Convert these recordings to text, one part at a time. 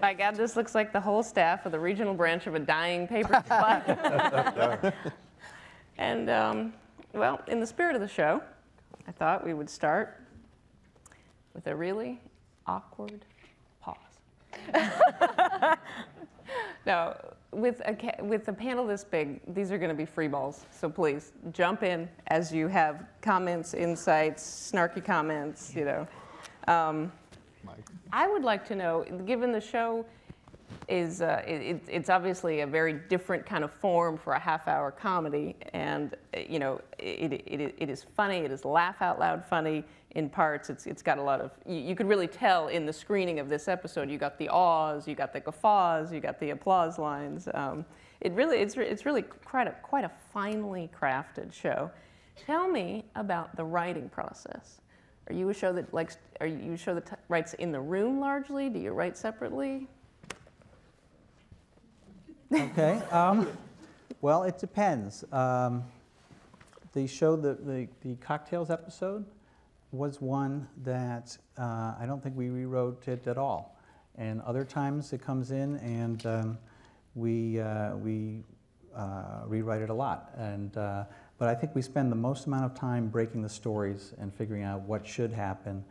By God, this looks like the whole staff of the regional branch of a dying paper supply. And, well, in the spirit of the show, I thought we would start with a really awkward pause. Now, with a panel this big, these are going to be free balls. So please jump in as you have comments, insights, snarky comments, you know. I would like to know, given the show is, it's obviously a very different kind of form for a half-hour comedy, and you know, it is funny, it is laugh out loud funny in parts. It's got a lot of, you could really tell in the screening of this episode, you got the awes, you got the guffaws, you got the applause lines. It's really quite a finely crafted show. Tell me about the writing process. Are you a show that writes in the room largely? Do you write separately? Okay. Well, it depends. The show, the cocktails episode, was one that I don't think we rewrote it at all. And other times it comes in and we rewrite it a lot. And but I think we spend the most amount of time breaking the stories and figuring out what should happen.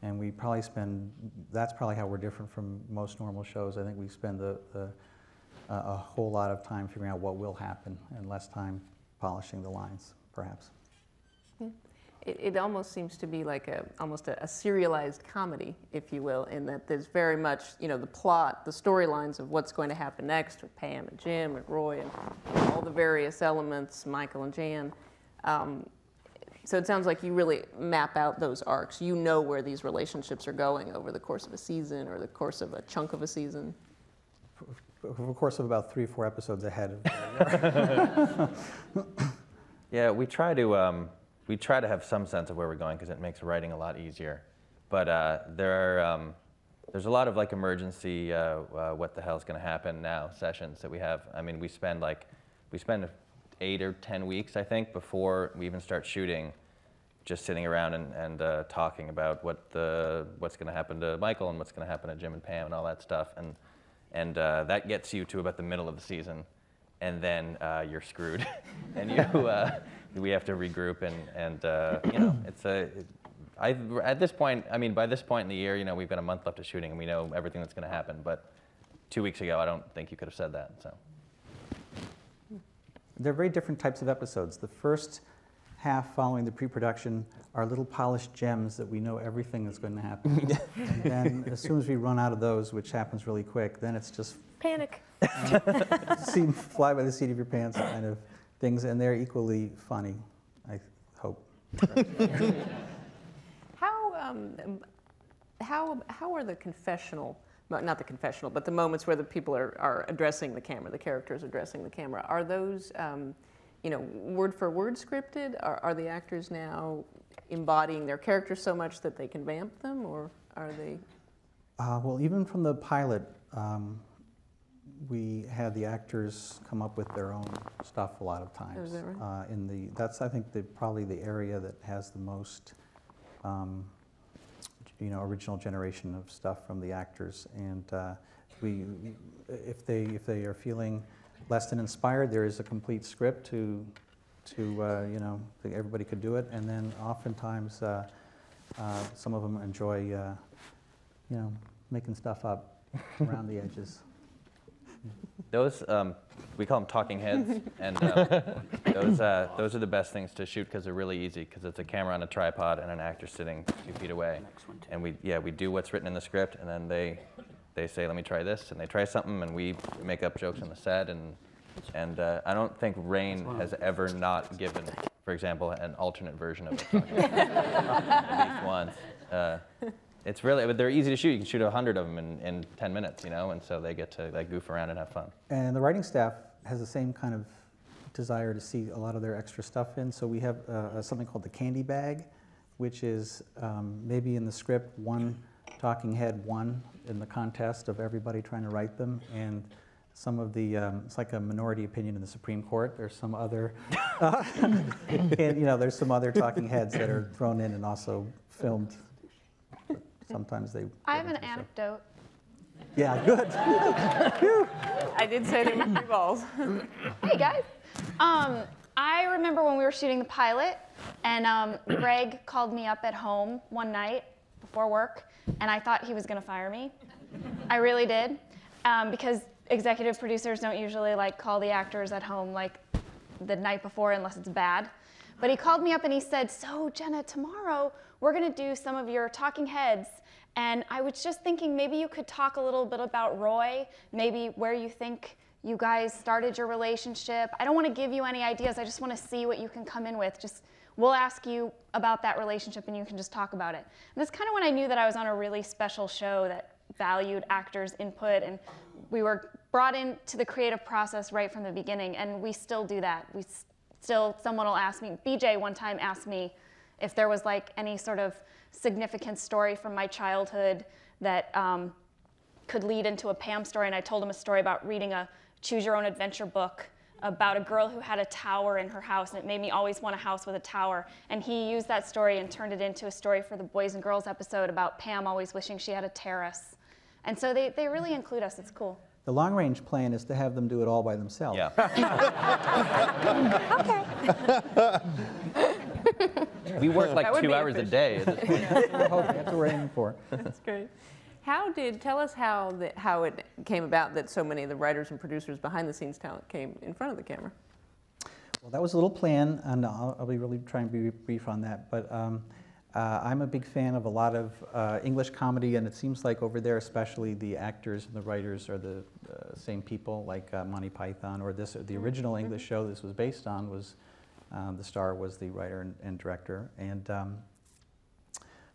And we probably spend, that's probably how we're different from most normal shows. I think we spend a whole lot of time figuring out what will happen and less time polishing the lines, perhaps. It almost seems to be like almost a serialized comedy, if you will, in that there's very much, you know, the plot, the storylines of what's going to happen next with Pam and Jim and Roy and all the various elements, Michael and Jan. So it sounds like you really map out those arcs. You know where these relationships are going over the course of a season or the course of a chunk of a season. Over the course of about 3 or 4 episodes ahead of Yeah, we try to have some sense of where we're going because it makes writing a lot easier. But there's a lot of like emergency, what the hell's going to happen now sessions that we have. I mean, we spend 8 or 10 weeks, I think, before we even start shooting, just sitting around and talking about what's going to happen to Michael and what's going to happen to Jim and Pam and all that stuff. And that gets you to about the middle of the season, and then you're screwed, and we have to regroup, and you know, at this point, I mean, by this point in the year, you know, we've got a month left of shooting, and we know everything that's going to happen. But 2 weeks ago, I don't think you could have said that. So they're very different types of episodes. The first half following the pre-production are little polished gems that we know everything is going to happen. And then as soon as we run out of those, which happens really quick, then it's just panic. Fly by the seat of your pants kind of things, and they're equally funny, I hope. How are the confessional, not the confessional, but the moments where the people are addressing the camera, the characters addressing the camera, are those you know, word for word scripted? Are the actors now embodying their characters so much that they can vamp them, or are they? Well, even from the pilot, we had the actors come up with their own stuff a lot of times. Oh, is that right? That's I think probably the area that has the most, you know, original generation of stuff from the actors. And if they are feeling less than inspired, there is a complete script to you know, everybody could do it. And then oftentimes some of them enjoy you know, making stuff up around the edges. those we call them talking heads, and those are the best things to shoot because they're really easy because it's a camera on a tripod and an actor sitting 2 feet away. And we do what's written in the script, and then they say, let me try this, and they try something, and we make up jokes on the set, and I don't think Rain has ever not given, for example, an alternate version of it at least once. It's really, but they're easy to shoot. You can shoot 100 of them in 10 minutes, you know, and so they get to like goof around and have fun. And the writing staff has the same kind of desire to see a lot of their extra stuff in. So we have something called the candy bag, which is maybe in the script one talking head won in the contest of everybody trying to write them, and some of the it's like a minority opinion in the Supreme Court. There's some other, and, you know, there's some other talking heads that are thrown in and also filmed. Sometimes they. I have an anecdote. Yeah, good. I did say there were 3 balls. Hey guys. I remember when we were shooting the pilot, and Greg called me up at home one night before work, and I thought he was going to fire me. I really did, because executive producers don't usually like call the actors at home like the night before unless it's bad. But he called me up and he said, "So Jenna, tomorrow we're going to do some of your talking heads. And I was just thinking maybe you could talk a little bit about Roy, maybe where you think you guys started your relationship. I don't want to give you any ideas. I just want to see what you can come in with. Just we'll ask you about that relationship and you can just talk about it." And that's kind of when I knew that I was on a really special show that valued actors' input, and we were brought into the creative process right from the beginning, and we still do that. Someone will ask me, BJ one time asked me if there was like any sort of significant story from my childhood that could lead into a Pam story, and I told him a story about reading a Choose Your Own Adventure book about a girl who had a tower in her house, and it made me always want a house with a tower. And he used that story and turned it into a story for the Boys and Girls episode about Pam always wishing she had a terrace. And so they really include us. It's cool. The long-range plan is to have them do it all by themselves. Yeah. Okay. We work like That would 2 be hours a day at this point. That's what we're aiming for. That's great. Tell us how it came about that so many of the writers and producers behind the scenes talent came in front of the camera? Well, that was a little plan, and I'll be really trying to be brief on that. But I'm a big fan of a lot of English comedy, and it seems like over there, especially the actors and the writers are the same people, like Monty Python, or the original English show this was based on was the star was the writer and director. And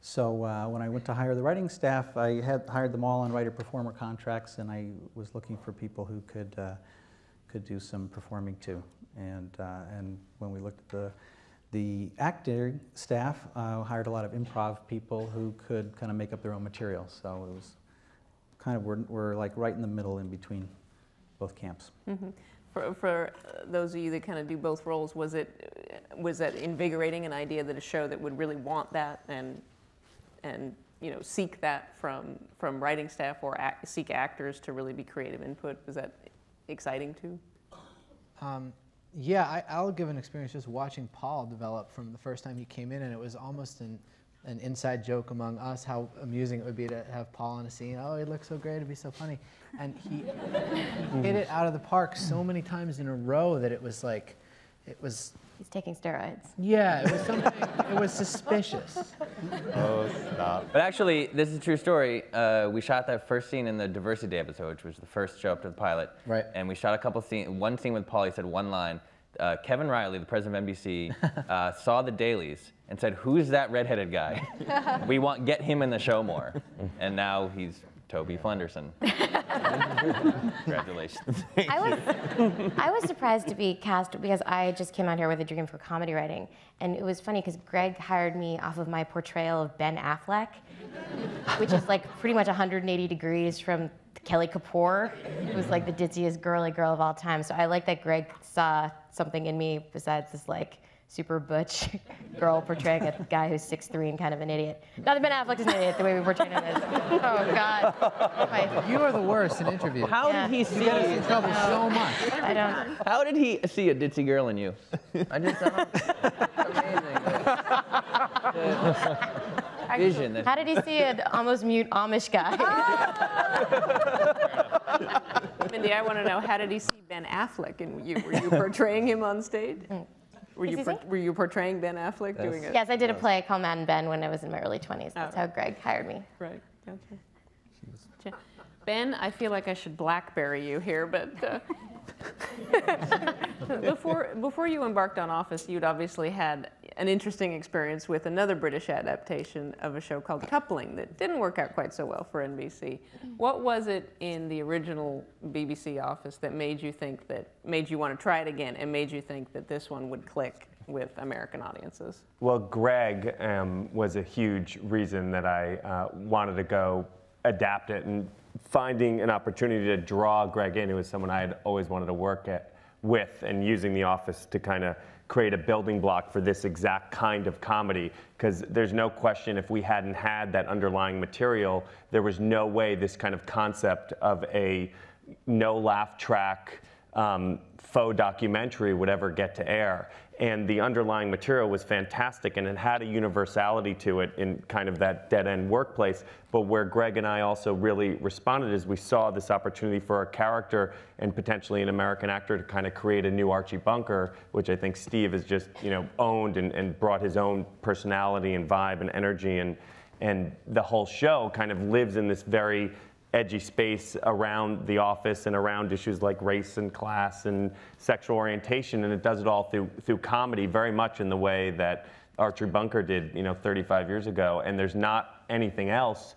so when I went to hire the writing staff, I had hired them all on writer-performer contracts, and I was looking for people who could do some performing too. And when we looked at the acting staff, hired a lot of improv people who could kind of make up their own material. So it was kind of, we're like right in the middle in between both camps. Mm-hmm. For those of you that kind of do both roles, was that invigorating, an idea that a show that would really want that and seek that from writing staff or seek actors to really be creative input? Was that exciting too? Yeah, I'll give an experience just watching Paul develop from the first time he came in, and it was almost an inside joke among us how amusing it would be to have Paul in a scene. Oh, he looks so great, it'd be so funny. And he hit it out of the park so many times in a row that it was like, He's taking steroids. Yeah, it was something, it was suspicious. Oh, stop. But actually, this is a true story. We shot that first scene in the Diversity Day episode, which was the first show up to the pilot. Right. And we shot a couple scenes. One scene with Paul, he said one line. Kevin Riley, the president of NBC, saw the dailies and said, "Who's that redheaded guy? Get him in the show more." And now he's Toby Flenderson. Congratulations. I was surprised to be cast because I just came out here with a dream for comedy writing. And it was funny because Greg hired me off of my portrayal of Ben Affleck, which is like pretty much 180 degrees from Kelly Kapoor, who was like the ditziest girly girl of all time. So I like that Greg saw something in me besides this like super butch girl portraying a guy who's 6'3" and kind of an idiot. Not that Ben Affleck is an idiot the way we portrayed him is. Oh God. You are the worst in interviews. How did he see You get us in trouble so much. I don't. How did he see a ditzy girl in you? I just amazing. Vision. How did he see an almost mute Amish guy? Mindy, I want to know, how did he see Ben Affleck in you? Were you portraying him on stage? Were you portraying Ben Affleck doing it? Yes, I did a play called Matt and Ben when I was in my early 20s. That's how Greg hired me. Right, gotcha. Ben, I feel like I should BlackBerry you here, but before you embarked on Office, you'd obviously had an interesting experience with another British adaptation of a show called Coupling that didn't work out quite so well for NBC. What was it in the original BBC Office that made you want to try it again and made you think that this one would click with American audiences? Well, Greg was a huge reason that I wanted to go adapt it, and finding an opportunity to draw Greg in, who was someone I had always wanted to work with and using The Office to kind of create a building block for this exact kind of comedy, because there's no question if we hadn't had that underlying material, there was no way this kind of concept of a no laugh track faux documentary would ever get to air. And the underlying material was fantastic, and it had a universality to it in kind of that dead-end workplace. But where Greg and I also really responded is we saw this opportunity for a character and potentially an American actor to kind of create a new Archie Bunker, which I think Steve has just, you know, owned and brought his own personality and vibe and energy, and the whole show kind of lives in this very edgy space around The Office and around issues like race and class and sexual orientation, and it does it all through comedy, very much in the way that Archie Bunker did, you know, 35 years ago. And there's not anything else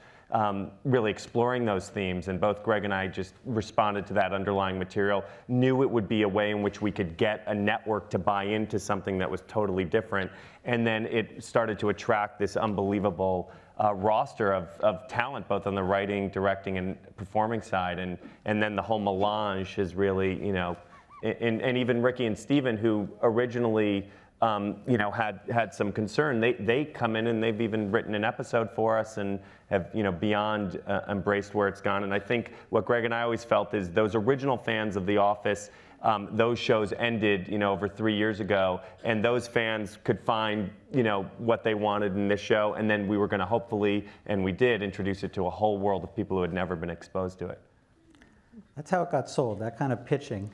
really exploring those themes. And both Greg and I just responded to that underlying material, knew it would be a way in which we could get a network to buy into something that was totally different. And then it started to attract this unbelievable roster of talent, both on the writing, directing, and performing side, and then the whole melange is really, you know, and even Ricky and Steven, who originally, you know, had some concern, they come in and they've even written an episode for us and have, you know, beyond embraced where it's gone. And I think what Greg and I always felt is those original fans of The Office, those shows ended, you know, over 3 years ago, and those fans could find, you know, what they wanted in this show, and then we were going to hopefully, and we did, introduce it to a whole world of people who had never been exposed to it. That's how it got sold, that kind of pitching.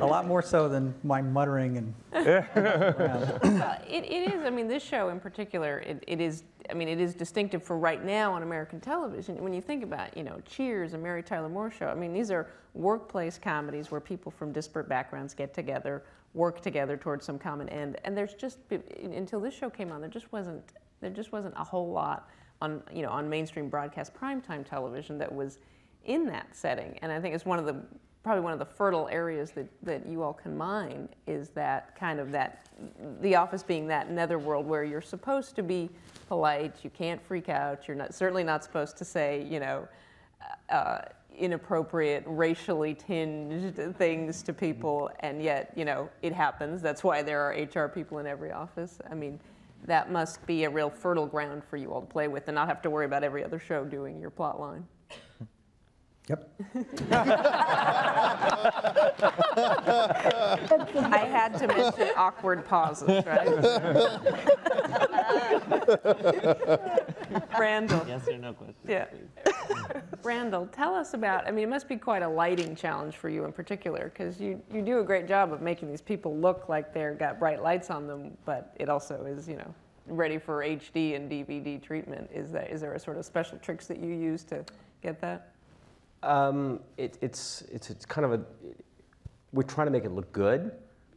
A lot more so than my muttering and Well, it is. I mean, this show in particular, it is. I mean, it is distinctive for right now on American television. When you think about, you know, Cheers and Mary Tyler Moore Show, I mean, these are workplace comedies where people from disparate backgrounds get together, work together towards some common end. And there's just, until this show came on, there just wasn't a whole lot on, you know, on mainstream broadcast primetime television that was in that setting. And I think it's probably one of the fertile areas that you all can mine, is that kind of The Office being that netherworld where you're supposed to be polite, you can't freak out, you're certainly not supposed to say, you know, inappropriate, racially tinged things to people, and yet, you know, it happens. That's why there are HR people in every office. I mean, that must be a real fertile ground for you all to play with and not have to worry about every other show doing your plot line. Yep. I had to mention awkward pauses, right? Randall. Yes or no question. Yeah. Randall, tell us about, I mean, it must be quite a lighting challenge for you in particular, because you do a great job of making these people look like they've got bright lights on them, but it also is, you know, ready for HD and DVD treatment. Is there a sort of special tricks that you use to get that? It's kind of we try to make it look good,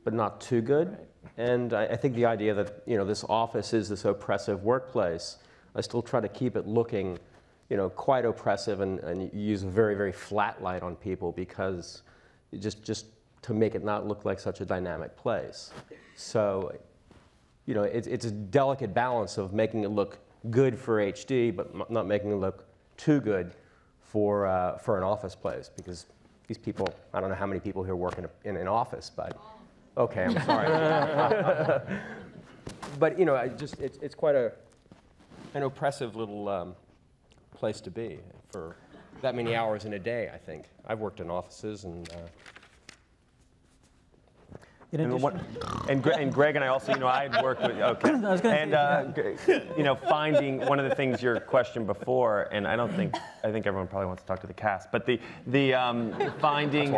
but not too good. Right. And I think the idea that, you know, this office is this oppressive workplace, I still try to keep it looking, you know, quite oppressive, and use a very, very flat light on people, because just to make it not look like such a dynamic place. So, you know, it's a delicate balance of making it look good for HD, but not making it look too good for an office place, because these people, I don't know how many people here work in an office, but okay, I'm sorry. But, you know, it's quite an oppressive little place to be for that many hours in a day, I think. I've worked in offices, and and Greg and I also, you know, I had worked with, okay. I was gonna say, you know, finding one of the things your question before, and I think everyone probably wants to talk to the cast, but the finding,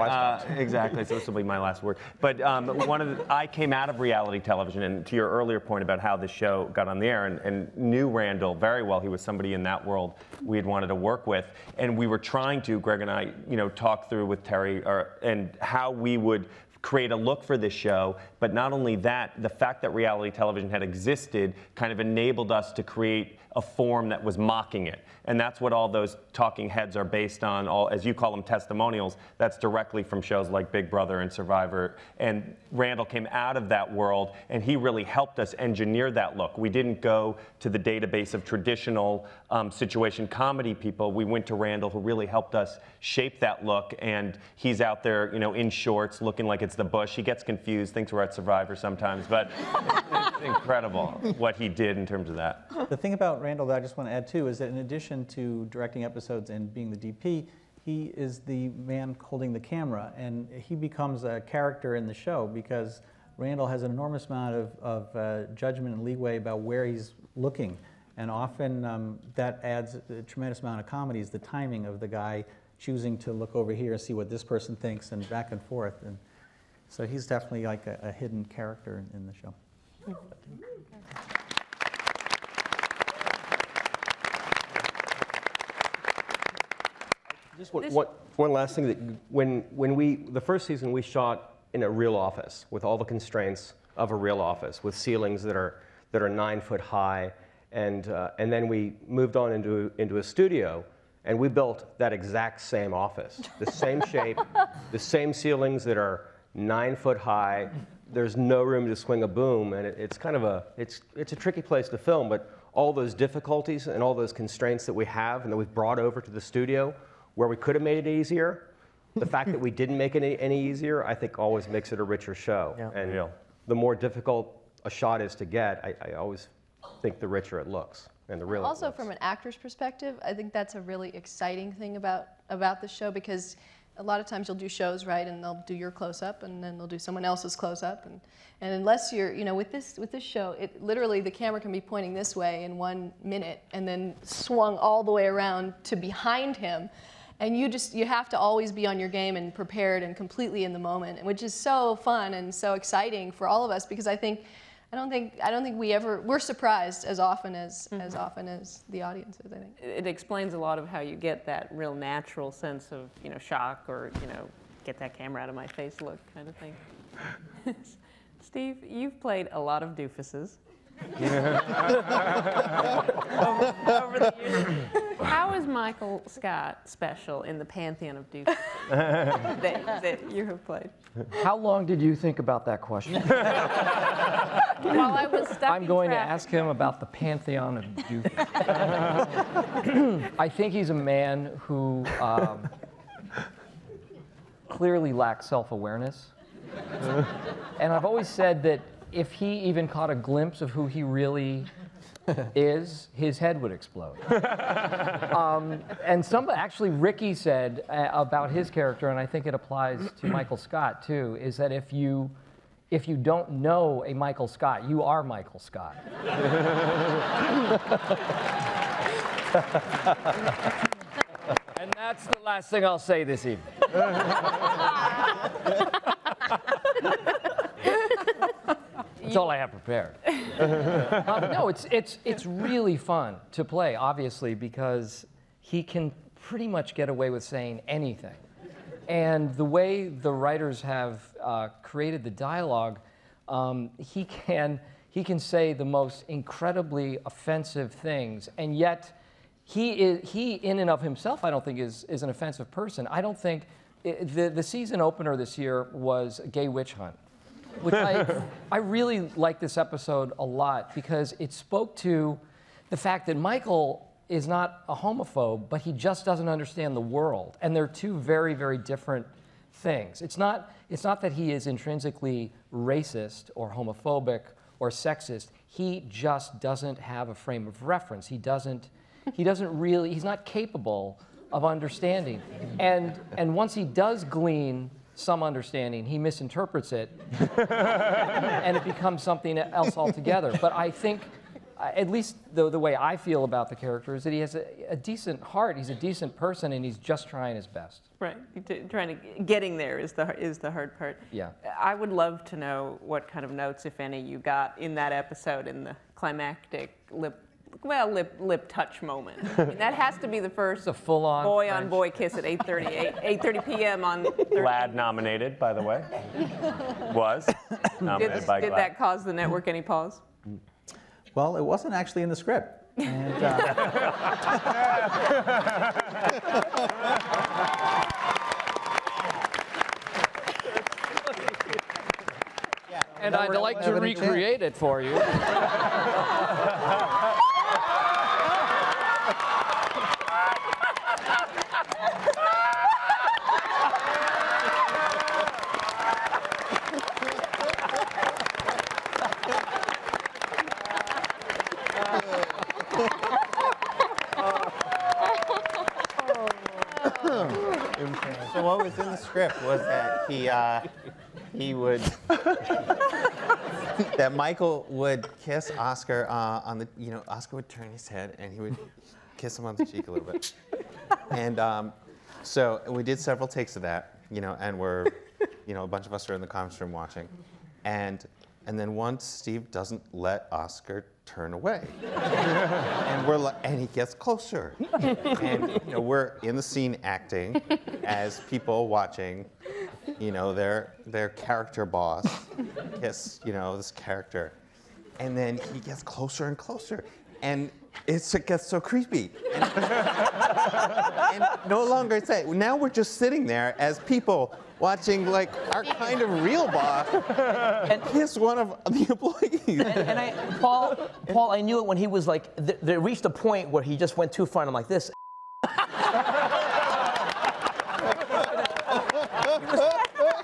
exactly, so this will be my last word. But I came out of reality television, and to your earlier point about how the show got on the air, and knew Randall very well. He was somebody in that world we had wanted to work with, and we were trying to, Greg and I, you know, talk through with Terry, and how we would create a look for this show, but not only that, the fact that reality television had existed kind of enabled us to create a form that was mocking it. And that's what all those talking heads are based on, all, as you call them, testimonials. That's directly from shows like Big Brother and Survivor. And Randall came out of that world, and he really helped us engineer that look. We didn't go to the database of traditional situation comedy people. We went to Randall, who really helped us shape that look. And he's out there, you know, in shorts, looking like it's the bush. He gets confused, thinks we're at Survivor sometimes, but it's incredible what he did in terms of that. The thing about Randall that I just want to add too is that in addition to directing episodes and being the DP, he is the man holding the camera, and he becomes a character in the show because Randall has an enormous amount of judgment and leeway about where he's looking, and often that adds a tremendous amount of comedy, is the timing of the guy choosing to look over here, see what this person thinks, and back and forth. And so he's definitely like a hidden character in the show. Just one last thing, that the first season we shot in a real office with all the constraints of a real office, with ceilings that are 9 foot high, and then we moved on into a studio, and we built that exact same office, the same shape, the same ceilings that are 9 foot high. There's no room to swing a boom, and it's kind of it's a tricky place to film, but all those difficulties and all those constraints that we have and that we've brought over to the studio, where we could have made it easier, the fact that we didn't make it any easier, I think always makes it a richer show. Yeah. And the more difficult a shot is to get, I always think the richer it looks, and the realer it Also, looks. from an actor's perspective, I think that's a really exciting thing about the show, because a lot of times you'll do shows, right, and they'll do your close-up, and then they'll do someone else's close-up, and unless you're, you know, with this show, it literally, the camera can be pointing this way in 1 minute, and then swung all the way around to behind him. And you have to always be on your game and prepared and completely in the moment, which is so fun and so exciting for all of us, because I don't think we're surprised as often as the audience is, I think. It explains a lot of how you get that real natural sense of, you know, shock, or, you know, get that camera out of my face look kind of thing. Steve, you've played a lot of doofuses. over the years. How is Michael Scott special in the pantheon of doofuses that you have played? How long did you think about that question? While I was stuck I'm going to ask him about the pantheon of doofuses. I think he's a man who clearly lacks self-awareness. And I've always said that if he even caught a glimpse of who he really is, his head would explode. And actually Ricky said about his character, and I think it applies to Michael Scott too, is that if you don't know a Michael Scott, you are Michael Scott. And that's the last thing I'll say this evening. That's all I have prepared. No, it's really fun to play, obviously, because he can pretty much get away with saying anything. And the way the writers have created the dialogue, he can say the most incredibly offensive things, and yet he in and of himself, I don't think is an offensive person. I don't think the season opener this year was a gay witch hunt, which I really like this episode a lot, because it spoke to the fact that Michael is not a homophobe, but he just doesn't understand the world. And they're two very, very different things. It's not that he is intrinsically racist or homophobic or sexist. He just doesn't have a frame of reference. He's not capable of understanding. And once he does glean some understanding, he misinterprets it, and it becomes something else altogether. But I think, at least the way I feel about the character, is that he has a decent heart, he's a decent person, and he's just trying his best. Right, getting there is the hard part. Yeah. I would love to know what kind of notes, if any, you got in that episode, in the climactic well, lip touch moment. I mean, that has to be the first It's a full-on boy-on-boy kiss at 8:30 p.m. on Thursday. GLAAD nominated, by the way. Was nominated by Did GLAAD. that cause the network any pause? Well, it wasn't actually in the script. And, And I'd like to recreate it for you. So what was in the script was that he would that Michael would kiss Oscar on the, Oscar would turn his head and he would kiss him on the cheek a little bit. And so we did several takes of that, and we're, a bunch of us are in the conference room watching. And then once Steve doesn't let Oscar turn away. and he gets closer. And we're in the scene acting as people watching, their character boss kiss, this character. And then he gets closer and closer. And it gets so creepy. And no longer say, now we're just sitting there as people watching like our kind of real boss and kiss one of the employees. And Paul, I knew it when he was like, there reached a point where he just went too far and I'm like this.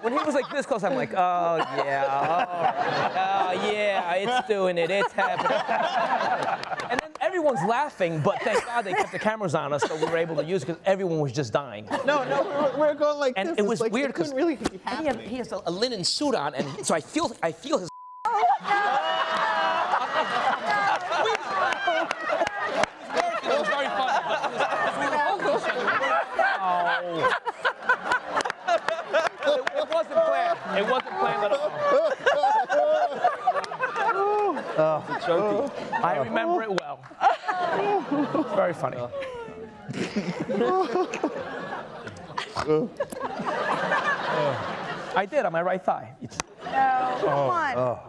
When he was like this close, I'm like, oh yeah, oh yeah, it's doing it, it's happening. And then everyone's laughing, but thank God they kept the cameras on us, so we were able to use it because everyone was just dying. No, we're going like and this. And it was like, weird because really he has a linen suit on, and so I feel his. It was very funny. It wasn't planned. It wasn't planned at all. I remember it well. It's very funny. I did on my right thigh. Come on.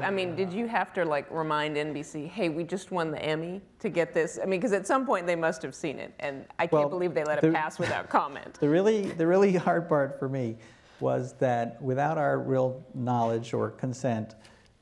I mean, did you have to like remind NBC, hey, we just won the Emmy to get this? I mean, because at some point they must have seen it, and I can't believe they let it pass without comment. The really hard part for me was that without our real knowledge or consent,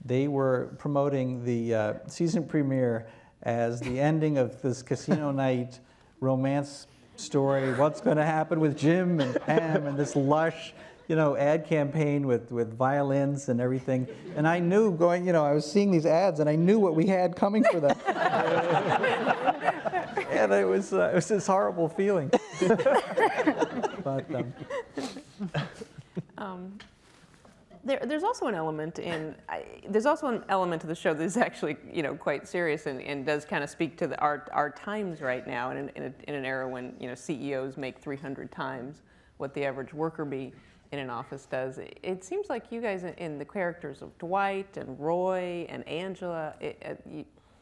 they were promoting the season premiere as the ending of this casino night romance story. What's going to happen with Jim and Pam and this lush, ad campaign with violins and everything. And I knew I was seeing these ads and I knew what we had coming for them. And it was this horrible feeling. But, there's also an element to the show that is actually quite serious and does kind of speak to our times right now in an era when CEOs make 300 times what the average worker bee in an office does. It seems like you guys in the characters of Dwight and Roy and Angela,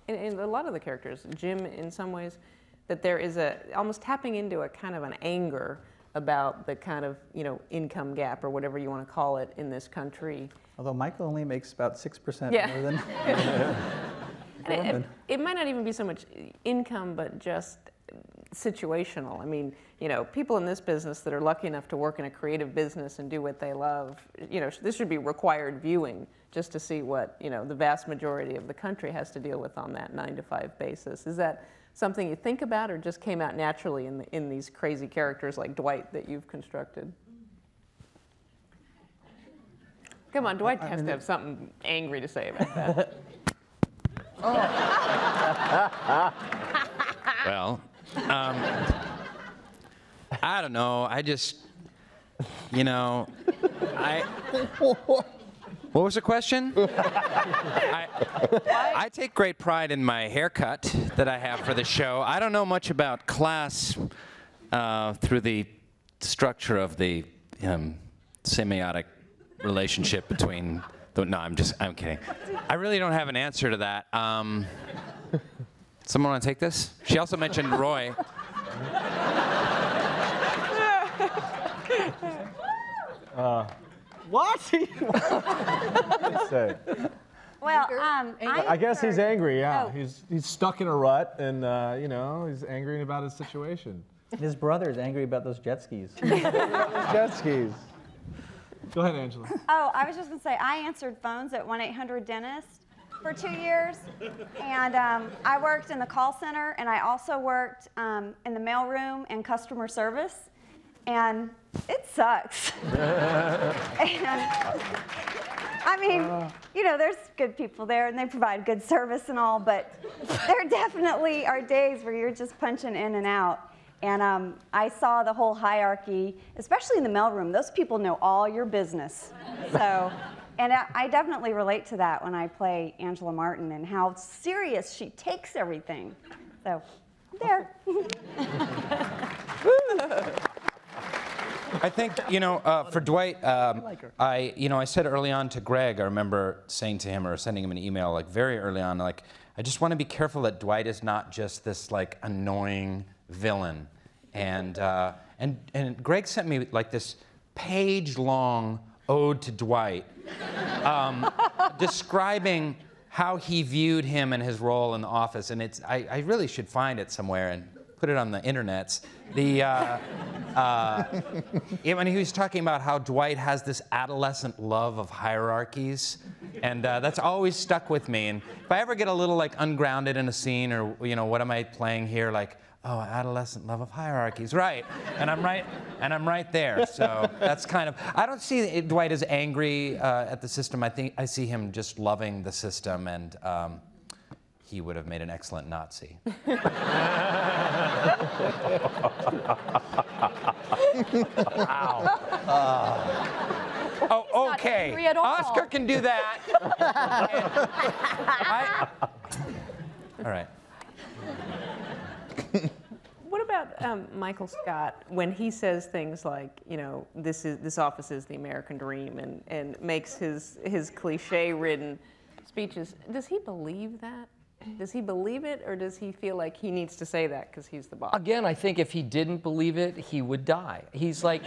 and a lot of the characters, Jim in some ways, that there is almost tapping into a kind of an anger about the kind of income gap or whatever you want to call it in this country. Although Michael only makes about 6% more than. And it might not even be so much income, but just situational. I mean, people in this business that are lucky enough to work in a creative business and do what they love, this should be required viewing just to see what, the vast majority of the country has to deal with on that 9-to-5 basis. Is that something you think about or just came out naturally in these crazy characters like Dwight that you've constructed? Come on, Dwight has to have something angry to say about that. Well, I don't know. I just, what was the question? I take great pride in my haircut that I have for the show. I don't know much about class through the structure of the semiotic relationship between No, I'm kidding. I really don't have an answer to that. Someone want to take this? She also mentioned Roy. What? Say. Well, I guess he's angry. Yeah, Oh. he's stuck in a rut, and you know, he's angry about his situation. His brother is angry about those jet skis. Jet skis. Go ahead, Angela. Oh, I was just going to say, I answered phones at 1-800-DENTIST for 2 years. And I worked in the call center, and I also worked in the mailroom and customer service. And it sucks. And, I mean, you know, there's good people there, and they provide good service and all, but there definitely are days where you're just punching in and out. And I saw the whole hierarchy, especially in the mailroom. Those people know all your business. So, and I definitely relate to that when I play Angela Martin and how serious she takes everything. So, there. I think, you know, for Dwight, I said early on to Greg, I remember saying to him or sending him an email like very early on, like, I just want to be careful that Dwight is not just this like annoying villain. And Greg sent me like this page-long ode to Dwight, describing how he viewed him and his role in the office. And I really should find it somewhere and put it on the internets. When he was talking about how Dwight has this adolescent love of hierarchies, and that's always stuck with me. And if I ever get a little like ungrounded in a scene, or you know, what am I playing here? Like, oh, adolescent love of hierarchies, right? And I'm right there. So that's kind of. I don't see Dwight as angry at the system. I think I see him just loving the system, and he would have made an excellent Nazi. Wow. Oh, okay. Oscar can do that. All right. What about Michael Scott when he says things like, you know, this office is the American dream, and makes his cliche-ridden speeches? Does he believe that? Does he believe it, or does he feel like he needs to say that because he's the boss? Again, I think if he didn't believe it, he would die. He's like,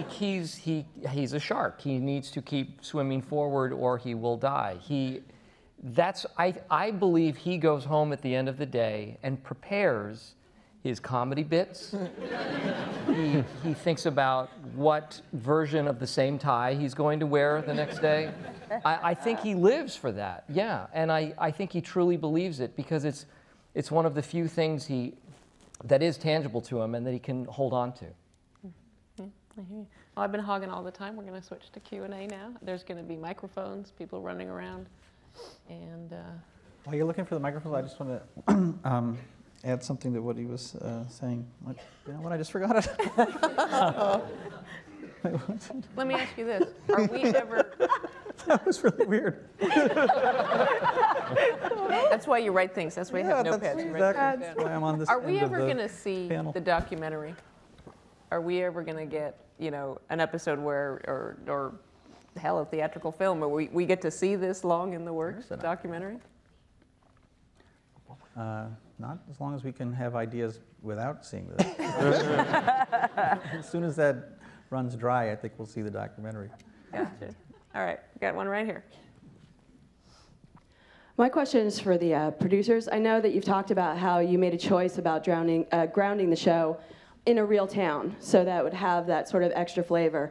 he's a shark. He needs to keep swimming forward, or he will die. I believe he goes home at the end of the day and prepares his comedy bits. He thinks about what version of the same tie he's going to wear the next day. I think he lives for that, yeah. And I think he truly believes it, because it's one of the few things that is tangible to him and that he can hold on to. Yeah, I hear you. Well, I've been hogging all the time. We're going to switch to Q&A now. There's going to be microphones, people running around. And while you're looking for the microphones, I just want to add something to what he was saying. Like, you know what? I just forgot it. let me ask you this: are we ever? That was really weird. That's why you write things. That's why you have notepads. That's why I'm on this. Are we end of ever the going to see panel. the documentary? Are we ever going to get, you know, an episode where, or hell, a theatrical film where we get to see this long in the works documentary? Not as long as we can have ideas without seeing this. As soon as that runs dry, I think we'll see the documentary. Gotcha. All right, we got one right here. My question is for the producers. I know that you've talked about how you made a choice about grounding the show in a real town, so that would have that sort of extra flavor.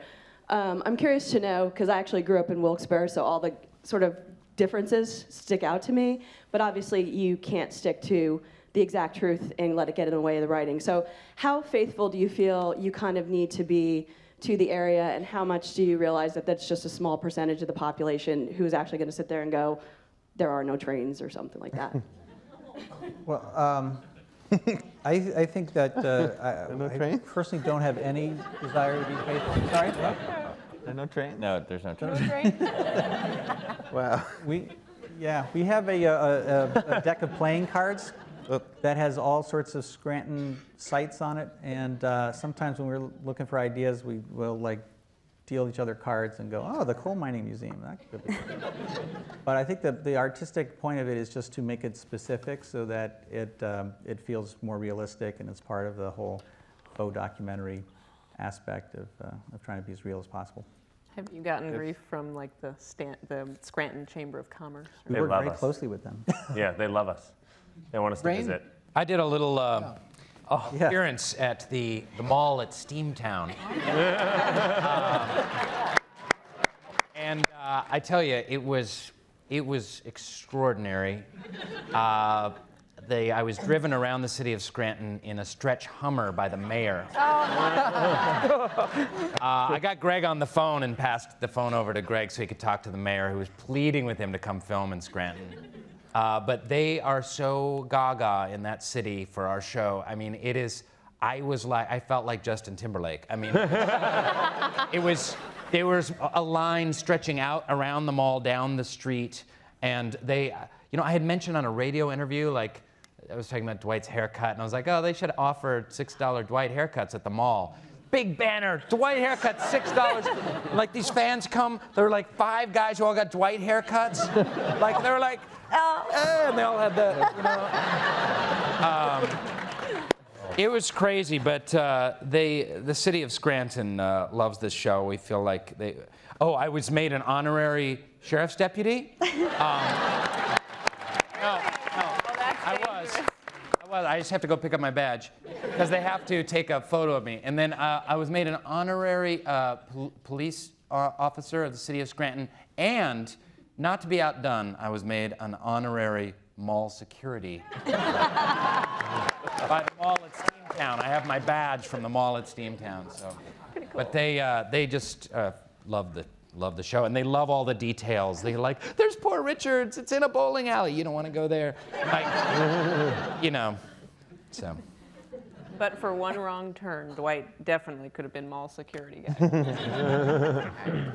I'm curious to know, because I actually grew up in Wilkes-Barre, so all the sort of differences stick out to me, but obviously you can't stick to the exact truth and let it get in the way of the writing. So how faithful do you feel you kind of need to be to the area, and how much do you realize that that's just a small percentage of the population who's actually going to sit there and go, there are no trains, or something like that? Well, I think that I personally don't have any desire to be faithful. Sorry? There's no train? No, there's no train. No train? Wow. We have a deck of playing cards that has all sorts of Scranton sites on it, and sometimes when we're looking for ideas, we will like deal each other cards and go, oh, the coal mining museum, that could be good. But I think that the artistic point of it is just to make it specific so that it feels more realistic and it's part of the whole faux documentary aspect of trying to be as real as possible. Have you gotten grief from like the Scranton Chamber of Commerce? We work very closely with them. Yeah, they love us. They want us to visit. I did a little appearance at the mall at Steamtown. And I tell you, it was extraordinary. I was driven around the city of Scranton in a stretch Hummer by the mayor. I got Greg on the phone and passed the phone over to Greg so he could talk to the mayor, who was pleading with him to come film in Scranton. But they are so gaga in that city for our show. I mean, I felt like Justin Timberlake. I mean, there was a line stretching out around the mall down the street, and I had mentioned on a radio interview, like, I was talking about Dwight's haircut, and I was like, oh, they should offer $6 Dwight haircuts at the mall. Big banner, Dwight haircuts, $6. Like, these fans come, there were like 5 guys who all got Dwight haircuts. Like, they were like, and they all had it was crazy, but the city of Scranton loves this show. We feel like I was made an honorary sheriff's deputy. I just have to go pick up my badge because they have to take a photo of me. And then I was made an honorary police officer of the city of Scranton, and not to be outdone, I was made an honorary mall security by the mall at Steamtown. I have my badge from the mall at Steamtown. So, cool. But they just love the show, and they love all the details. They're like, there's Poor Richard's, it's in a bowling alley. You don't want to go there. Like, so. But for one wrong turn, Dwight definitely could have been mall security guy. All right,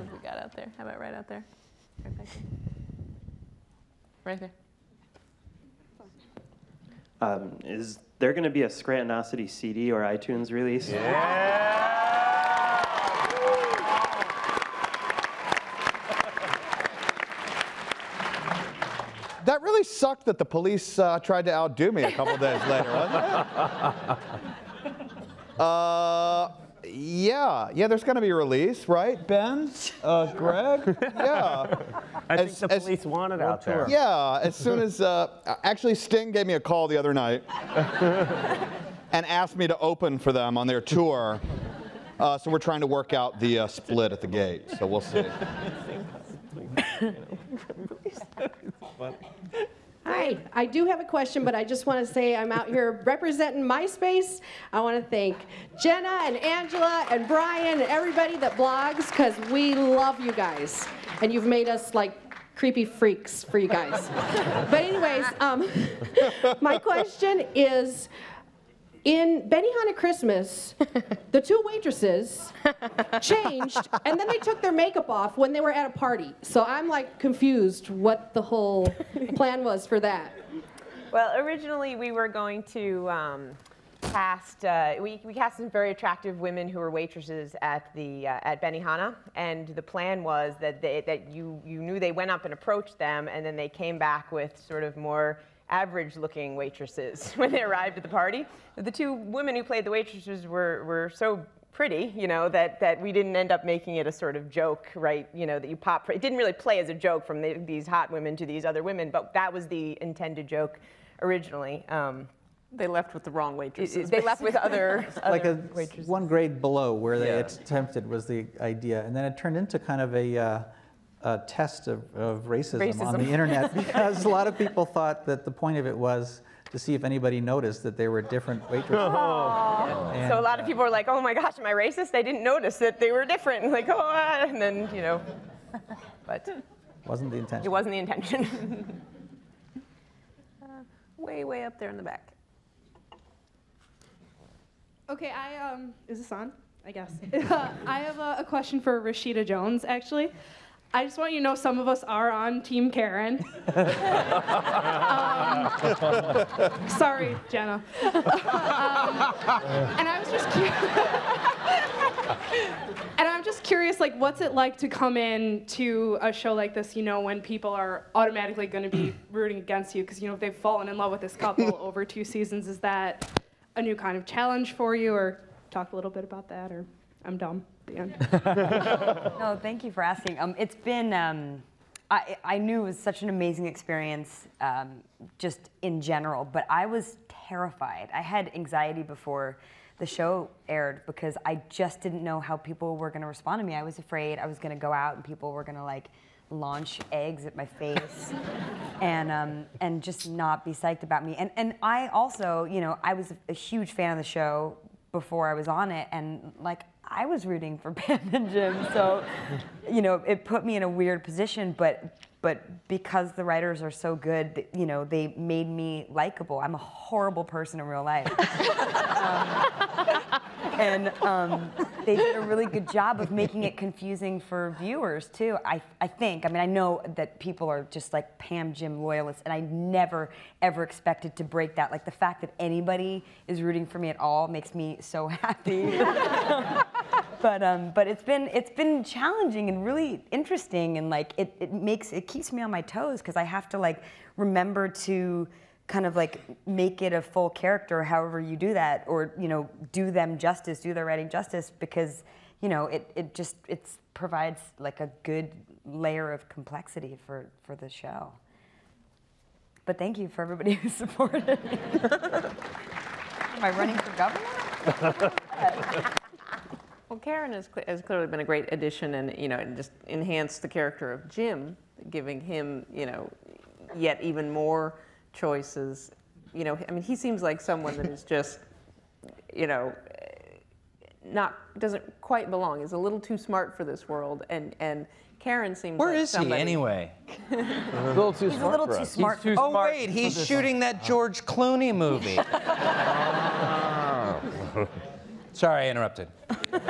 what we got out there? How about right out there? Right back there. Right there. Is there going to be a Scrantonicity CD or iTunes release? Yeah! That really sucked that the police tried to outdo me a couple days later, wasn't it? Yeah, there's going to be a release, right, Ben? Greg? Yeah. I think the police want it out there. Yeah, as soon as, actually Sting gave me a call the other night and asked me to open for them on their tour. So we're trying to work out the split at the gate, so we'll see. Hi, I do have a question, but I just want to say I'm out here representing MySpace. I want to thank Jenna and Angela and Brian and everybody that blogs, because we love you guys. And you've made us like creepy freaks for you guys. But anyways, my question is, in Benihana Christmas, the 2 waitresses changed, and then they took their makeup off when they were at a party. So I'm like confused what the whole plan was for that. Well, originally we were going to cast, we cast some very attractive women who were waitresses at Benihana, and the plan was that you knew they went up and approached them, and then they came back with sort of more average-looking waitresses when they arrived at the party. The 2 women who played the waitresses were so pretty, that we didn't end up making it a sort of joke, right? That you pop. It didn't really play as a joke from these hot women to these other women, but that was the intended joke originally. They left with the wrong waitresses. They left with other like waitresses. one grade below where they attempted was the idea, and then it turned into kind of a test of racism on the internet, because a lot of people thought that the point of it was to see if anybody noticed that they were different waitresses. And, so a lot of people were like, oh my gosh, am I racist? I didn't notice that they were different. Like, and then, but. Wasn't the intention. It wasn't the intention. Way up there in the back. Okay, is this on? I guess. I have a question for Rashida Jones, actually. I just want you to know some of us are on Team Karen. Sorry, Jenna. And I was just curious. And I'm just curious curious, like, what's it like to come in to a show like this, you know, when people are automatically going to be rooting against you because, you know, they've fallen in love with this couple over 2 seasons. Is that a new kind of challenge for you, or talk a little bit about that, or I'm dumb at the end? No, thank you for asking. It's been, I knew it was such an amazing experience just in general, but I was terrified. I had anxiety before the show aired because I just didn't know how people were going to respond to me. I was afraid I was going to go out and people were going to like launch eggs at my face and just not be psyched about me. And I also, you know, I was a huge fan of the show before I was on it, and like I was rooting for Pam and Jim, so you know, it put me in a weird position, but because the writers are so good, you know, they made me likable. I'm a horrible person in real life. They did a really good job of making it confusing for viewers too, I think. I mean, I know that people are just like Pam Jim loyalists, and I never ever expected to break that. Like the fact that anybody is rooting for me at all makes me so happy. But it's been challenging and really interesting, and like it keeps me on my toes because I have to like remember to kind of like make it a full character, however you do that, or you know, do them justice, do their writing justice, because you know it provides like a good layer of complexity for the show. But thank you for everybody who supported me. Am I running for governor? Well, Karen has clearly been a great addition, and you know, just enhanced the character of Jim, giving him, you know, yet even more choices. You know, I mean, he seems like someone that is just, you know, doesn't quite belong. He's a little too smart for this world, and Karen seems Where like is somebody. he anyway? A little too He's smart a little for too us. smart. He's too Oh smart wait, for he's this shooting that George Clooney movie. Sorry, I interrupted. That's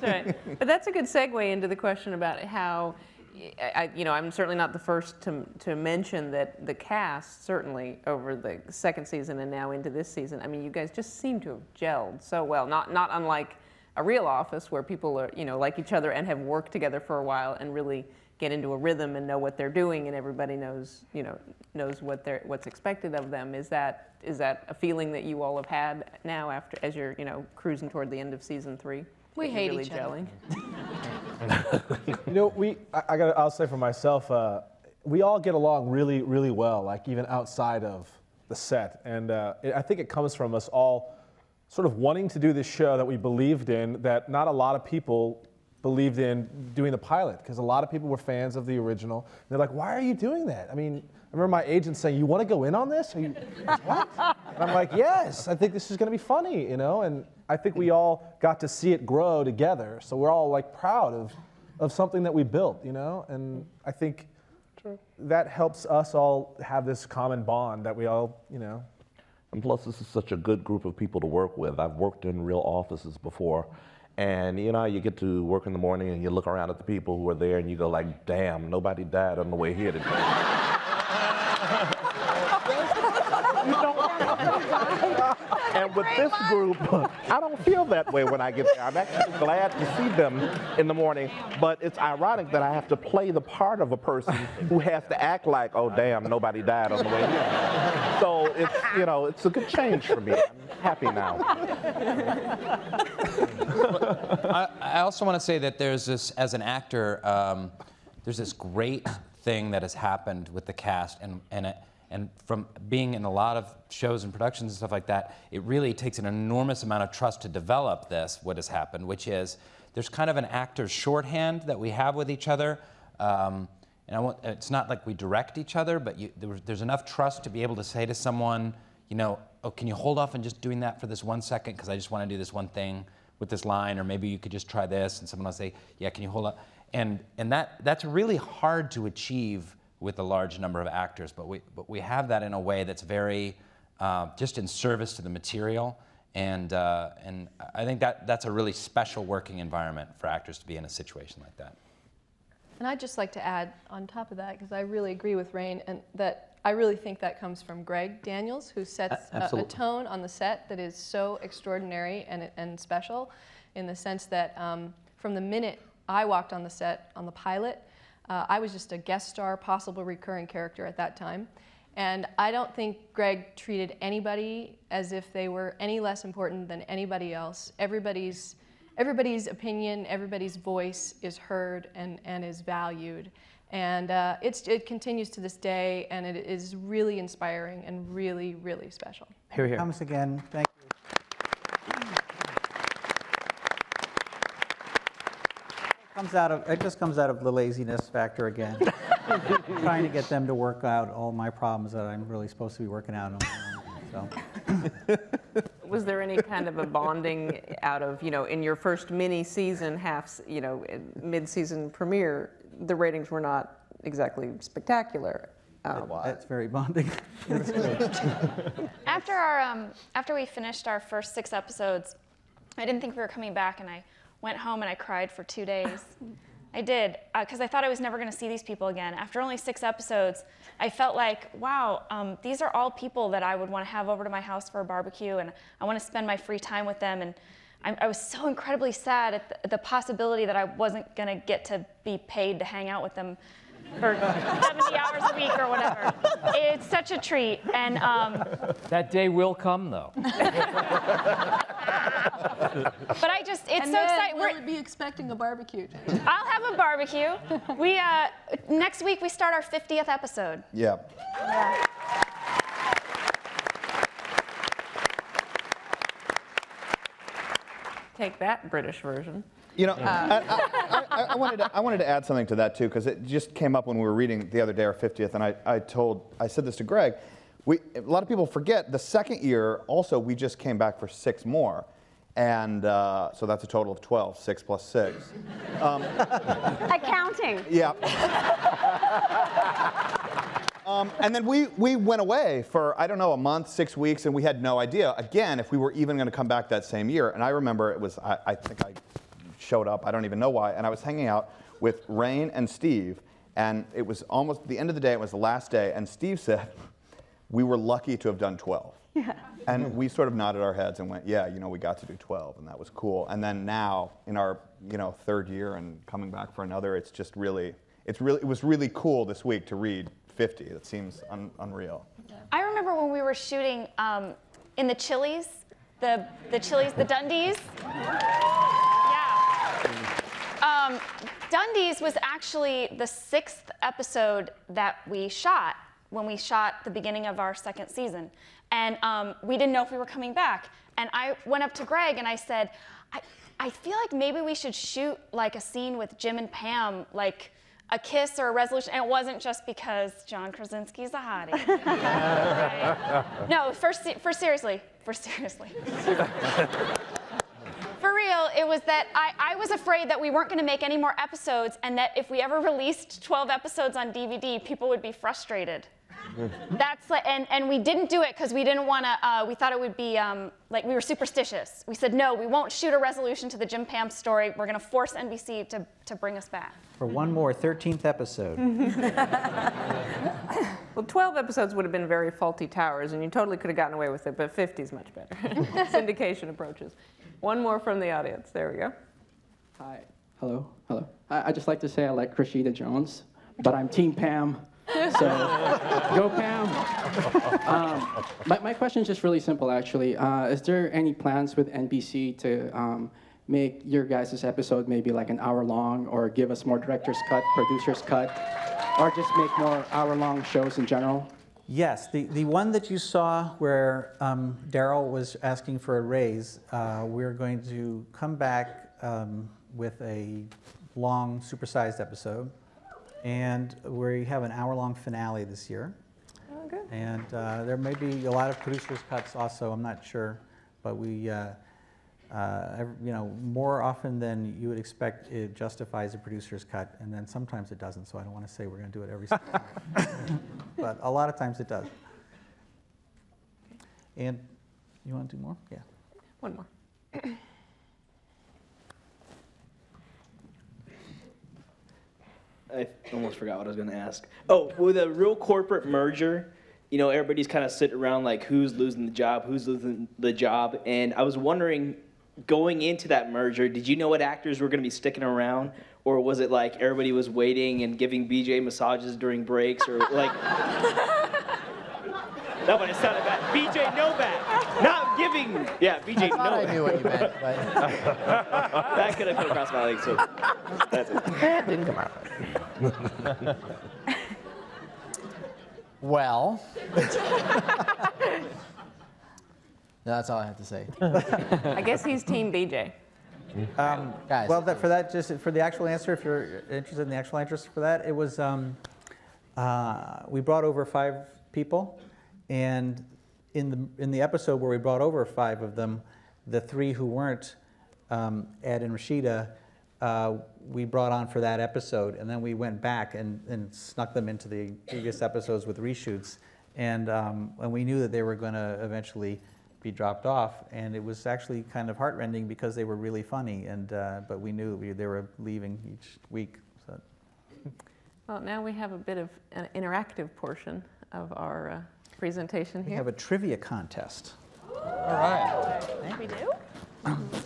right. But that's a good segue into the question about how, you know, I'm certainly not the first to mention that the cast, certainly over the second season and now into this season, I mean, you guys just seem to have gelled so well. Not unlike a real office where people are, you know, like each other and have worked together for a while and really get into a rhythm and know what they're doing, and everybody knows, you know, what's expected of them. Is that a feeling that you all have had now as you're, you know, cruising toward the end of season 3? We hate really each other. You know, I'll say for myself, we all get along really, really well, like even outside of the set. And I think it comes from us all sort of wanting to do this show that we believed in, that not a lot of people believed in doing the pilot, because a lot of people were fans of the original. And they're like, why are you doing that? I mean, I remember my agent saying, you want to go in on this? Are you, what? And I'm like, yes, I think this is going to be funny, you know? And I think we all got to see it grow together. So we're all like proud of something that we built, you know? And I think that helps us all have this common bond that we all, you know. And plus, this is such a good group of people to work with. I've worked in real offices before. And you know, you get to work in the morning and you look around at the people who are there and you go like, damn, nobody died on the way here today. And with this group, I don't feel that way when I get there. I'm actually glad to see them in the morning, but it's ironic that I have to play the part of a person who has to act like, oh damn, nobody died on the way here. So it's, you know, it's a good change for me. I'm happy now. I also want to say that there's this, as an actor, there's this great thing that has happened with the cast, and from being in a lot of shows and productions and stuff like that, it really takes an enormous amount of trust to develop this, what has happened, which is there's kind of an actor's shorthand that we have with each other. And it's not like we direct each other, but there's enough trust to be able to say to someone, you know, oh, can you hold off on just doing that for this 1 second, because I just want to do this one thing with this line, or maybe you could just try this, and someone will say, yeah, can you hold up? And that's really hard to achieve with a large number of actors, but we have that in a way that's very just in service to the material, and I think that's a really special working environment for actors to be in a situation like that. And I'd just like to add on top of that, because I really agree with Rain, and that I really think that comes from Greg Daniels, who sets a tone on the set that is so extraordinary and special. in the sense that from the minute I walked on the set on the pilot, I was just a guest star, possible recurring character at that time. And I don't think Greg treated anybody as if they were any less important than anybody else. Everybody's opinion, everybody's voice is heard and is valued. And it continues to this day, and it is really inspiring and really, really special. Here, here. Comes again. Thank you. It just comes out of the laziness factor again. Trying to get them to work out all my problems that I'm really supposed to be working out on my own. So. Was there any kind of a bonding out of, in your first mini season, mid-season premiere, the ratings were not exactly spectacular. That's very bonding. After we finished our first 6 episodes, I didn't think we were coming back, and I went home and I cried for 2 days. I did, because I thought I was never going to see these people again. After only 6 episodes, I felt like, wow, these are all people that I would want to have over to my house for a barbecue, and I want to spend my free time with them. And I was so incredibly sad at the possibility that I wasn't going to get to be paid to hang out with them for 70 hours a week or whatever. It's such a treat. And that day will come, though. But it's so exciting. We'll be expecting a barbecue. I'll have a barbecue. Next week we start our 50th episode. Yeah. Take that, British version. I wanted to add something to that too, because it just came up when we were reading the other day our 50th, and I said this to Greg. A lot of people forget the second year also we just came back for 6 more. And so that's a total of 12, 6 plus 6. Accounting. Yeah. And then we went away for, I don't know, a month, 6 weeks, and we had no idea, again, if we were even going to come back that same year. And I remember it was, I think I showed up, I don't even know why, and I was hanging out with Rain and Steve, and it was almost the end of the day, it was the last day, and Steve said, we were lucky to have done 12. Yeah. And we sort of nodded our heads and went, yeah, we got to do 12, and that was cool. And then now, in our 3rd year and coming back for another, it was really cool this week to read 50. That seems unreal. I remember when we were shooting in the Chili's, the Dundies. Yeah. Dundies was actually the 6th episode that we shot when we shot the beginning of our 2nd season. And we didn't know if we were coming back. And I went up to Greg and I said, I feel like maybe we should shoot like a scene with Jim and Pam, like a kiss or a resolution. And it wasn't just because John Krasinski's a hottie. Right? No, for seriously. For real, it was that I was afraid that we weren't going to make any more episodes, and that if we ever released 12 episodes on DVD, people would be frustrated. And we didn't do it because we didn't want to, we thought it would be, like we were superstitious. We said, no, we won't shoot a resolution to the Jim Pam story. We're going to force NBC to bring us back. For one more 13th episode. Well, 12 episodes would have been very faulty towers, and you totally could have gotten away with it, but 50 is much better. Syndication approaches. One more from the audience. There we go. Hi. Hello. I'd just like to say I like Rashida Jones, but I'm Team Pam. So, go Pam. My question is just really simple, actually. Is there any plans with NBC to make your guys' episode maybe like an hour long, or give us more director's cut, producer's cut, or just make more hour-long shows in general? Yes, the one that you saw where Daryl was asking for a raise, we're going to come back with a long, supersized episode. And we have an hour-long finale this year. Oh, good. And there may be a lot of producers' cuts also, I'm not sure. But we, more often than you would expect, it justifies a producer's cut. And then sometimes it doesn't, so I don't want to say we're going to do it every single time. But a lot of times it does. And you want to do more? Yeah. One more. I almost forgot what I was going to ask. Oh, with a real corporate merger, everybody's kind of sitting around like who's losing the job, and I was wondering going into that merger, did you know what actors were going to be sticking around? Or was it like everybody was waiting and giving BJ massages during breaks? Or like... No, but it sounded bad. BJ Novak. Not giving... Yeah, BJ Novak. I knew what you meant, but... That could have come across my legs, so that's it. That didn't come out. Well... No, that's all I have to say. I guess he's Team BJ. Guys. Well, for that, just for the actual answer, if you're interested in the actual answer for that, it was we brought over 5 people, and in the episode where we brought over 5 of them, the 3 who weren't Ed and Rashida, we brought on for that episode, and then we went back and snuck them into the previous episodes with reshoots, and we knew that they were going to eventually be dropped off, and it was actually kind of heartrending because they were really funny, and but we knew they were leaving each week. So. Well, now we have a bit of an interactive portion of our presentation here. We have a trivia contest. All right. We do?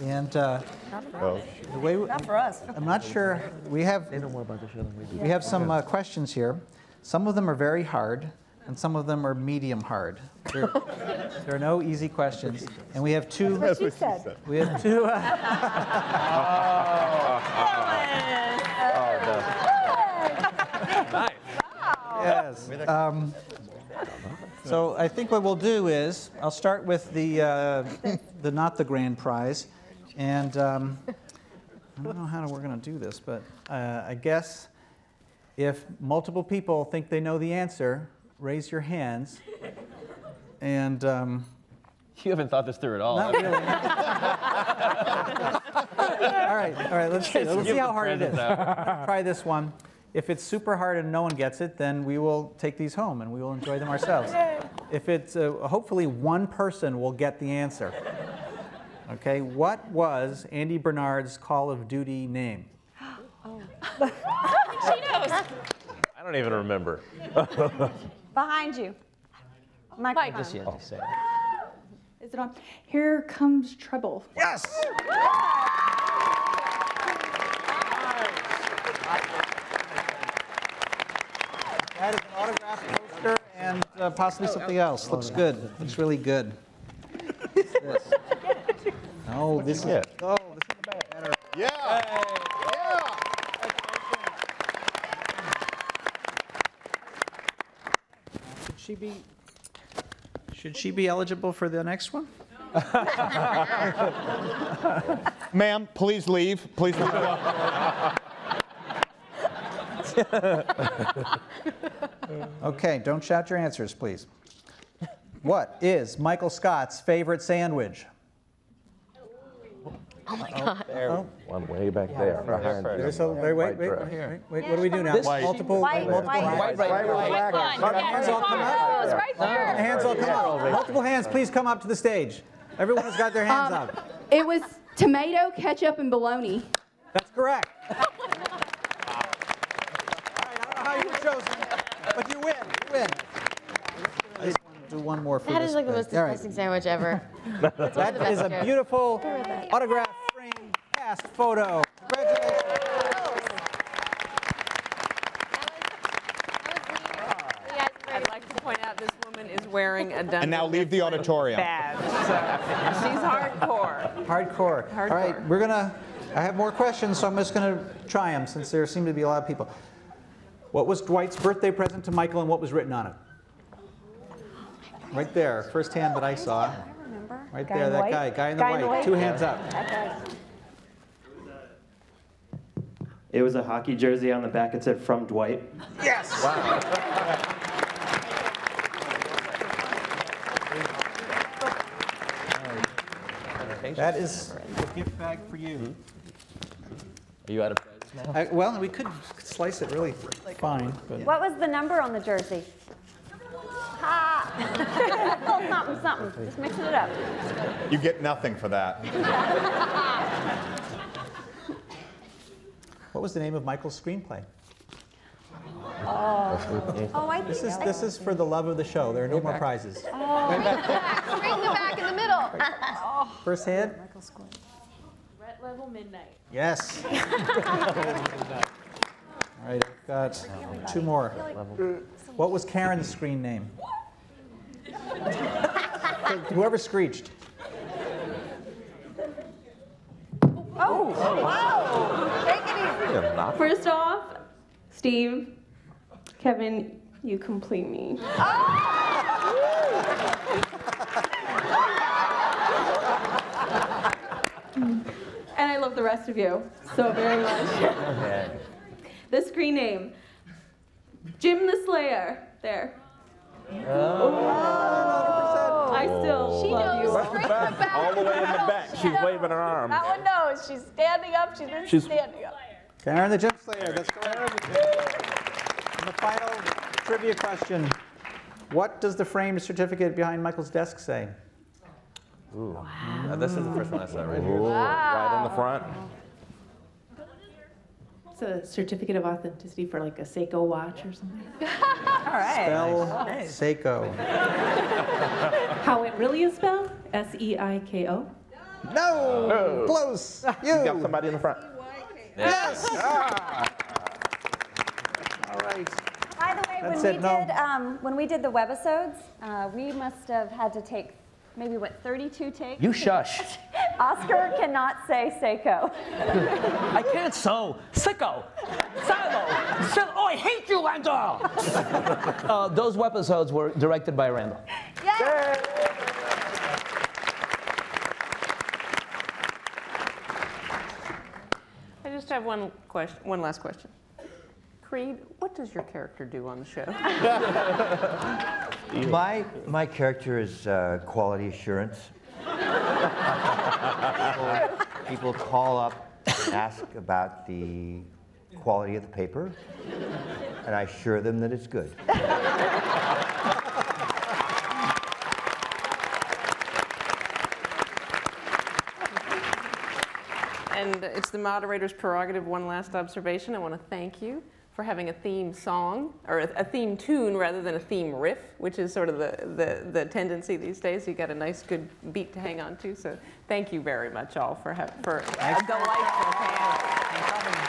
And the way Not for us. I'm not sure. We have we have some questions here. Some of them are very hard, and some of them are medium hard. There are no easy questions, and we have 2. That's what she said. We have 2. Nice. Yes. So I think what we'll do is I'll start with the not the grand prize, and I don't know how we're going to do this, but I guess if multiple people think they know the answer, raise your hands. And you haven't thought this through at all. Not really. all right. Let's see how hard it is. Try this one. If it's super hard and no one gets it, then we will take these home and we will enjoy them ourselves. If it's hopefully one person will get the answer. Okay. What was Andy Bernard's Call of Duty name? Oh. She knows. I don't even remember. Behind you. Microphone. Just say it. Is it on? Here Comes Trouble. Yes! That is an autographed poster and possibly something else. Looks good. Looks really good. What's this? Oh, this is. Oh, this is better. Yeah. Should she be eligible for the next one? Ma'am, please leave. Please leave. Okay, don't shout your answers, please. What is Michael Scott's favorite sandwich? Oh my God. One way back there. Wait, what do we do now? Multiple hands all come up. Hands all come up. Multiple hands, please come up to the stage. Everyone has got their hands up. It was tomato, ketchup, and bologna. That's correct. All right, I don't know how you were chosen, but you win. I just want to do one more for That this is like the thing. most disgusting sandwich ever. That is a beautiful autograph frame cast photo. Congratulations. I'd like to point out this woman is wearing a Dunder-Mifflin And now leave the auditorium. badge. So she's hardcore. Hardcore. All right, I have more questions, so I'm just going to try them since there seem to be a lot of people. What was Dwight's birthday present to Michael and what was written on it? Right there, first hand that I saw. Right there, that guy, guy in the white. 2 hands up. It was a hockey jersey on the back. It said "From Dwight." Yes! Wow. That is a gift bag for you. Are you out of bread now? Well, we could slice it really fine. But. What was the number on the jersey? Ha! Oh, something. Just mixing it up. You get nothing for that. What was the name of Michael's screenplay? Oh, I think This is for the love of the show. There are no more prizes. Bring the back in the middle. First hand? Level Midnight. Yes. All right, I've got 2 more. What was Karen's screen name? Whoever screeched. Oh, wow. Take it easy. First off, Steve, Kevin, you complete me. And I love the rest of you so very much. The screen name, Jim the Slayer. There. I still love you. All the way in the back. She's waving her arms. That one knows. She's standing up. She's standing up. Karen the Gym Slayer. That's correct. And the final trivia question. What does the framed certificate behind Michael's desk say? Ooh. Wow. This is the first one I saw right here. Right in the front. It's a certificate of authenticity for like a Seiko watch or something. All right. Spell Seiko. How it really is spelled? S-E-I-K-O. No! Close! You got somebody in the front. Yes! All right. By the way, when we did the webisodes, we must have had to take maybe 32 takes. You shush. Oscar cannot say Seiko. I can't sew. Sicko. Silo. Oh, I hate you, Randall. Those webisodes were directed by Randall. Yay! I just have one last question. Creed, what does your character do on the show? My character is quality assurance. People call up and ask about the quality of the paper, and I assure them that it's good. And it's the moderator's prerogative. One last observation. I want to thank you for having a theme song, or a theme tune rather than a theme riff, which is sort of the tendency these days. You got a nice, good beat to hang on to. So thank you very much all for a delightful panel.